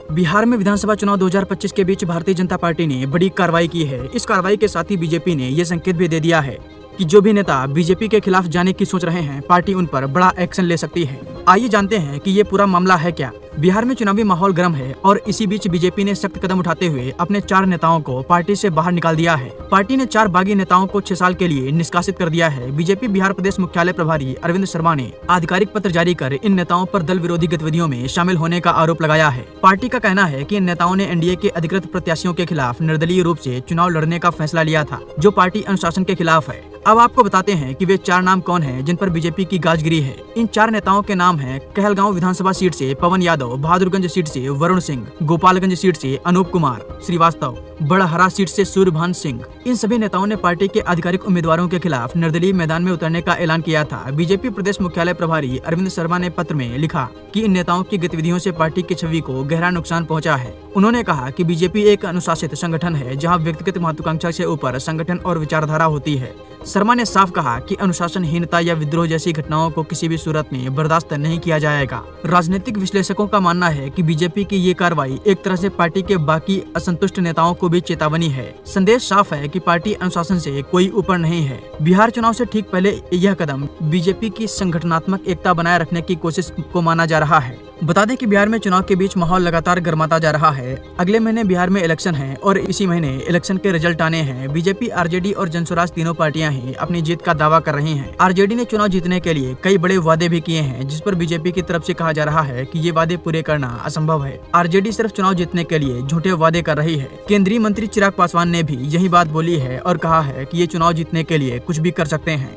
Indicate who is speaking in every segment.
Speaker 1: बिहार में विधानसभा चुनाव 2025 के बीच भारतीय जनता पार्टी ने बड़ी कार्रवाई की है। इस कार्रवाई के साथ ही बीजेपी ने ये संकेत भी दे दिया है कि जो भी नेता बीजेपी के खिलाफ जाने की सोच रहे हैं, पार्टी उन पर बड़ा एक्शन ले सकती है। आइए जानते हैं कि ये पूरा मामला है क्या। बिहार में चुनावी माहौल गर्म है और इसी बीच बीजेपी ने सख्त कदम उठाते हुए अपने 4 नेताओं को पार्टी से बाहर निकाल दिया है। पार्टी ने 4 बागी नेताओं को 6 साल के लिए निष्कासित कर दिया है। बीजेपी बिहार प्रदेश मुख्यालय प्रभारी अरविंद शर्मा ने आधिकारिक पत्र जारी कर इन नेताओं पर दल विरोधी गतिविधियों में शामिल होने का आरोप लगाया है। पार्टी का कहना है कि इन नेताओं ने एनडीए के अधिकृत प्रत्याशियों के खिलाफ निर्दलीय रूप से चुनाव लड़ने का फैसला लिया था, जो पार्टी अनुशासन के खिलाफ है। अब आपको बताते हैं कि वे 4 नाम कौन हैं जिन पर बीजेपी की गाजगिरी है। इन 4 नेताओं के नाम हैं कहलगांव विधानसभा सीट से पवन यादव, बहादुरगंज सीट से वरुण सिंह, गोपालगंज सीट से अनूप कुमार श्रीवास्तव, बड़हरा सीट से सूर्यभान सिंह। इन सभी नेताओं ने पार्टी के आधिकारिक उम्मीदवारों के खिलाफ निर्दलीय मैदान में उतरने का ऐलान किया था। बीजेपी प्रदेश मुख्यालय प्रभारी अरविंद शर्मा ने पत्र में लिखा कि इन नेताओं की गतिविधियों से पार्टी की छवि को गहरा नुकसान पहुंचा है। उन्होंने कहा कि बीजेपी एक अनुशासित संगठन है, जहां व्यक्तिगत महत्वाकांक्षा से ऊपर संगठन और विचारधारा होती है। शर्मा ने साफ कहा कि अनुशासनहीनता या विद्रोह जैसी घटनाओं को किसी भी सूरत में बर्दाश्त नहीं किया जाएगा। राजनीतिक विश्लेषकों का मानना है कि बीजेपी की ये कार्रवाई एक तरह से पार्टी के बाकी असंतुष्ट नेताओं को भी चेतावनी है। संदेश साफ है कि पार्टी अनुशासन से कोई ऊपर नहीं है। बिहार चुनाव से ठीक पहले यह कदम बीजेपी की संगठनात्मक एकता बनाए रखने की कोशिश को माना जा रहा है। बता दें कि बिहार में चुनाव के बीच माहौल लगातार गर्माता जा रहा है। अगले महीने बिहार में इलेक्शन है और इसी महीने इलेक्शन के रिजल्ट आने हैं। बीजेपी, आरजेडी और जनसुराज तीनों पार्टियां ही अपनी जीत का दावा कर रही हैं। आरजेडी ने चुनाव जीतने के लिए कई बड़े वादे भी किए हैं, जिस पर बीजेपी की तरफ से कहा जा रहा है कि ये वादे पूरे करना असंभव है। आरजेडी सिर्फ चुनाव जीतने के लिए झूठे वादे कर रही है। केंद्रीय मंत्री चिराग पासवान ने भी यही बात बोली है और कहा है कि ये चुनाव जीतने के लिए कुछ भी कर सकते हैं।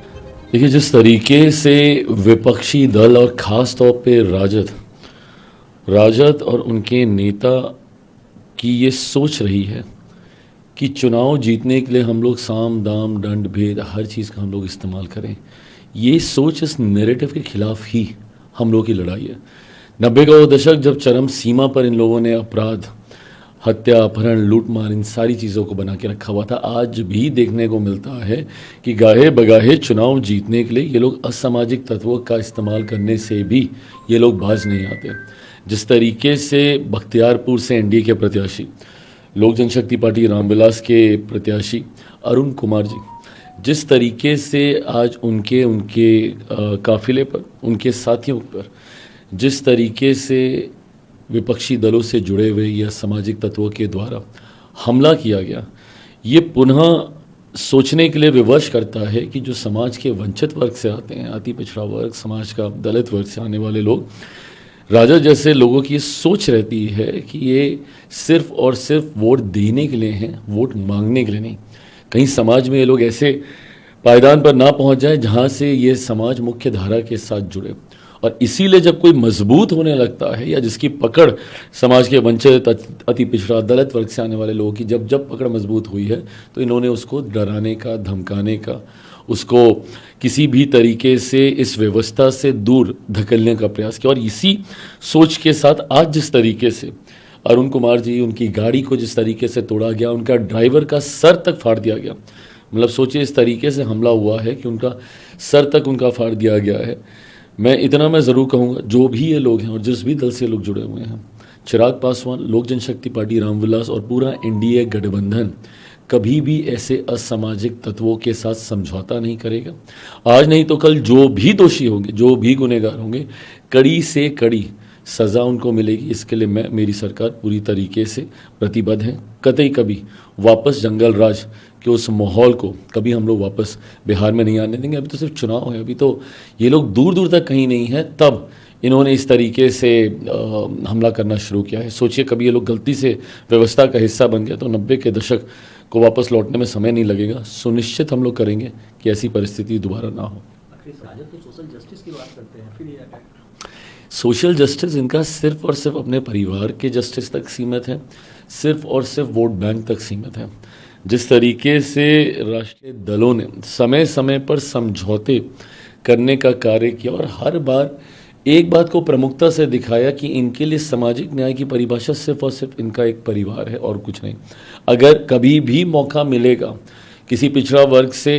Speaker 2: देखिए, जिस तरीके से विपक्षी दल और खास तौर पे राजद और उनके नेता की ये सोच रही है कि चुनाव जीतने के लिए हम लोग साम दाम दंड भेद हर चीज़ का हम लोग इस्तेमाल करें, ये सोच इस नैरेटिव के खिलाफ ही हम लोग की लड़ाई है। 90 का वो दशक जब चरम सीमा पर इन लोगों ने अपराध, हत्या, अपहरण, लूटमार, इन सारी चीज़ों को बना के रखा हुआ था, आज भी देखने को मिलता है कि गाहे बगाहे चुनाव जीतने के लिए ये लोग असामाजिक तत्वों का इस्तेमाल करने से भी ये लोग बाज नहीं आते। जिस तरीके से बख्तियारपुर से एनडीए के प्रत्याशी, लोक जनशक्ति पार्टी रामविलास के प्रत्याशी अरुण कुमार जी, जिस तरीके से आज उनके काफिले पर, उनके साथियों पर जिस तरीके से विपक्षी दलों से जुड़े हुए या सामाजिक तत्वों के द्वारा हमला किया गया, ये पुनः सोचने के लिए विवश करता है कि जो समाज के वंचित वर्ग से आते हैं, अति पिछड़ा वर्ग, समाज का दलित वर्ग से आने वाले लोग, राजद जैसे लोगों की सोच रहती है कि ये सिर्फ और सिर्फ वोट देने के लिए हैं, वोट मांगने के लिए नहीं। कहीं समाज में ये लोग ऐसे पायदान पर ना पहुंच जाए जहां से ये समाज मुख्य धारा के साथ जुड़े। और इसीलिए जब कोई मजबूत होने लगता है या जिसकी पकड़ समाज के वंचित, अति पिछड़ा, दलित वर्ग से आने वाले लोगों की जब पकड़ मजबूत हुई है, तो इन्होंने उसको डराने का, धमकाने का, उसको किसी भी तरीके से इस व्यवस्था से दूर धकेलने का प्रयास किया। और इसी सोच के साथ आज जिस तरीके से अरुण कुमार जी, उनकी गाड़ी को जिस तरीके से तोड़ा गया, उनका ड्राइवर का सर तक फाड़ दिया गया, मतलब सोचिए इस तरीके से हमला हुआ है कि उनका सर तक उनका फाड़ दिया गया है। मैं ज़रूर कहूँगा, जो भी ये लोग हैं और जिस भी दल से लोग जुड़े हुए हैं, चिराग पासवान, लोक जनशक्ति पार्टी रामविलास और पूरा एनडीए गठबंधन कभी भी ऐसे असामाजिक तत्वों के साथ समझौता नहीं करेगा। आज नहीं तो कल जो भी दोषी होंगे, जो भी गुनहगार होंगे, कड़ी से कड़ी सज़ा उनको मिलेगी। इसके लिए मेरी सरकार पूरी तरीके से प्रतिबद्ध है। कतई कभी वापस जंगल राज के उस माहौल को कभी हम लोग वापस बिहार में नहीं आने देंगे। अभी तो सिर्फ चुनाव है, अभी तो ये लोग दूर दूर तक कहीं नहीं है, तब इन्होंने इस तरीके से हमला करना शुरू किया है। सोचिए, कभी ये लोग गलती से व्यवस्था का हिस्सा बन गया तो 90 के दशक को वापस लौटने में समय नहीं लगेगा। सुनिश्चित हम लोग करेंगे कि ऐसी परिस्थिति दोबारा ना हो।
Speaker 1: सोशल जस्टिस की बात करते हैं, फिर ये
Speaker 2: सोशल जस्टिस इनका सिर्फ और सिर्फ अपने परिवार के जस्टिस तक सीमित है, सिर्फ और सिर्फ वोट बैंक तक सीमित है। जिस तरीके से राष्ट्रीय दलों ने समय समय पर समझौते करने का कार्य किया और हर बार एक बात को प्रमुखता से दिखाया कि इनके लिए सामाजिक न्याय की परिभाषा सिर्फ और सिर्फ इनका एक परिवार है और कुछ नहीं। अगर कभी भी मौका मिलेगा किसी पिछड़ा वर्ग से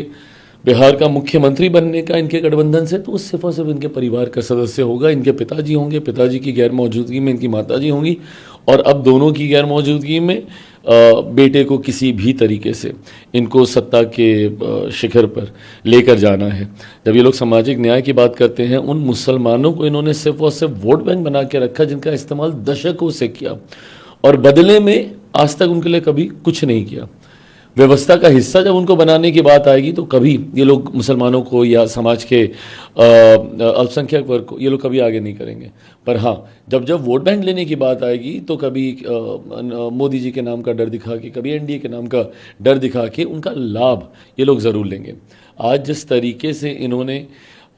Speaker 2: बिहार का मुख्यमंत्री बनने का इनके गठबंधन से, तो सिर्फ और सिर्फ इनके परिवार का सदस्य होगा। इनके पिताजी होंगे, पिताजी की गैर मौजूदगी में इनकी माताजी होंगी और अब दोनों की गैर मौजूदगी में बेटे को किसी भी तरीके से इनको सत्ता के शिखर पर लेकर जाना है। जब ये लोग सामाजिक न्याय की बात करते हैं, उन मुसलमानों को इन्होंने सिर्फ और सिर्फ वोट बैंक बना के रखा जिनका इस्तेमाल दशकों से किया, और बदले में आज तक उनके लिए कभी कुछ नहीं किया। व्यवस्था का हिस्सा जब उनको बनाने की बात आएगी तो कभी ये लोग मुसलमानों को या समाज के अल्पसंख्यक वर्ग को ये लोग कभी आगे नहीं करेंगे। पर हाँ, जब जब वोट बैंक लेने की बात आएगी तो कभी मोदी जी के नाम का डर दिखा के, कभी एनडीए के नाम का डर दिखा के उनका लाभ ये लोग ज़रूर लेंगे। आज जिस तरीके से इन्होंने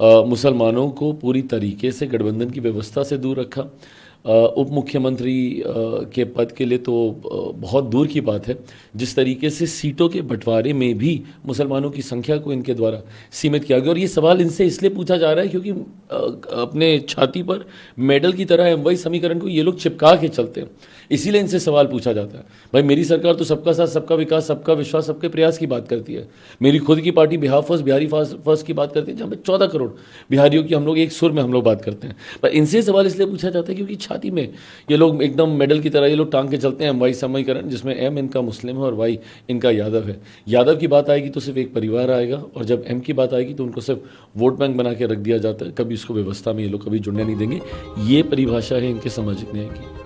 Speaker 2: मुसलमानों को पूरी तरीके से गठबंधन की व्यवस्था से दूर रखा, उप मुख्यमंत्री के पद के लिए तो बहुत दूर की बात है। जिस तरीके से सीटों के बंटवारे में भी मुसलमानों की संख्या को इनके द्वारा सीमित किया गया, और ये सवाल इनसे इसलिए पूछा जा रहा है क्योंकि अपने छाती पर मेडल की तरह एमवाई समीकरण को ये लोग चिपका के चलते हैं, इसीलिए इनसे सवाल पूछा जाता है। भाई, मेरी सरकार तो सबका साथ, सबका विकास, सबका विश्वास, सबके प्रयास की बात करती है। मेरी खुद की party Bihar first, Bihari first की बात करती है, जहाँ पे 14 करोड़ बिहारियों की हम लोग एक सुर में हम लोग बात करते हैं। पर इनसे सवाल इसलिए पूछा जाता है क्योंकि छाती में ये लोग एकदम मेडल की तरह ये लोग टांग के चलते हैं एम वाई समीकरण, जिसमें एम इनका मुस्लिम है और वाई इनका यादव है। यादव की बात आएगी तो सिर्फ एक परिवार आएगा, और जब एम की बात आएगी तो उनको सिर्फ वोट बैंक बना के रख दिया जाता है। कभी उसको व्यवस्था में ये लोग कभी जुड़ने नहीं देंगे। ये परिभाषा है इनके सामाजिक न्याय की।